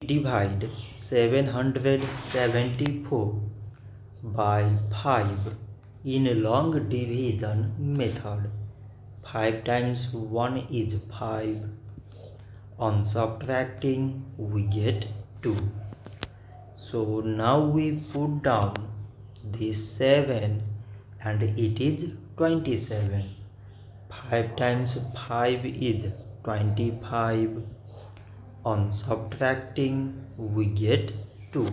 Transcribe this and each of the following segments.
Divide 774 by 5 in long division method. 5 times 1 is 5. On subtracting we get 2. So now we put down this 7 and it is 27. 5 times 5 is 25. On subtracting we get 2.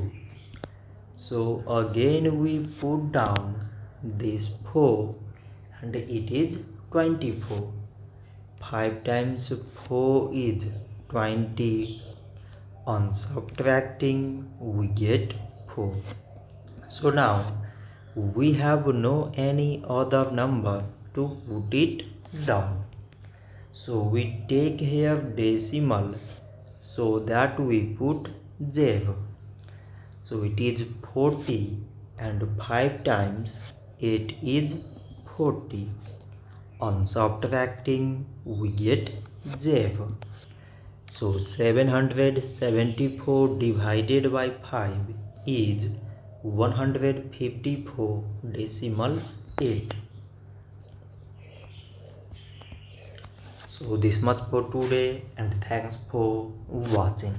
So again we put down this 4 and it is 24. 5 times 4 is 20. On subtracting we get 4. So now we have no any other number to put it down. So we take here decimal, so that we put 0. So it is 40 and 5 times 8 is 40. On subtracting we get 0. So 774 divided by 5 is 154.8. So this much for today and thanks for watching.